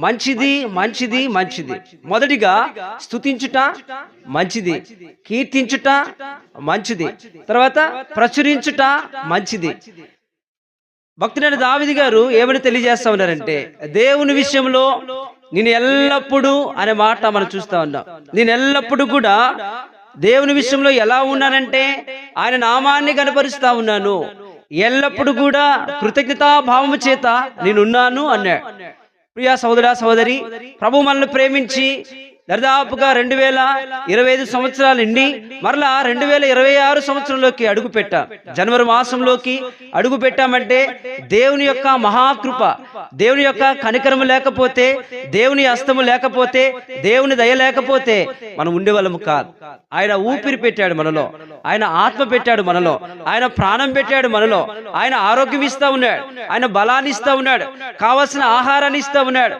మంచిది, మంచిది, మంచిది. మొదటిగా స్తుతించుట మంచిది, కీర్తించుట మంచిది, తర్వాత ప్రచురించుట మంచిది. భక్తుడైన దావీదు గారు ఏమని తెలియజేస్తా ఉన్నారంటే, దేవుని విషయంలో నేను ఎల్లప్పుడూ అనే మాట మనం చూస్తా ఉన్నాం. నేను ఎల్లప్పుడూ కూడా దేవుని విషయంలో ఎలా ఉన్నానంటే, ఆయన నామాన్ని కనపరుస్తా ఉన్నాను. ఎల్లప్పుడూ కూడా కృతజ్ఞతా భావము చేత నేనున్నాను అన్నాడు. ప్రియా సహోదరా సహోదరి, ప్రభు మనల్ని ప్రేమించి దరిదాపుగా 2025 సంవత్సరాలు నిండి మరలా 2026 సంవత్సరంలోకి అడుగు పెట్టాం. జనవరి మాసంలోకి అడుగు పెట్టామంటే దేవుని యొక్క మహాకృప, దేవుని యొక్క కనికరము లేకపోతే, దేవుని హస్తము లేకపోతే, దేవుని దయ లేకపోతే మనం ఉండేవాళ్ళము కాదు. ఆయన ఊపిరి పెట్టాడు మనలో, ఆయన ఆత్మ పెట్టాడు మనలో, ఆయన ప్రాణం పెట్టాడు మనలో, ఆయన ఆరోగ్యం ఇస్తా ఉన్నాడు, ఆయన బలాన్ని ఇస్తా ఉన్నాడు, కావలసిన ఆహారాన్ని ఇస్తా ఉన్నాడు.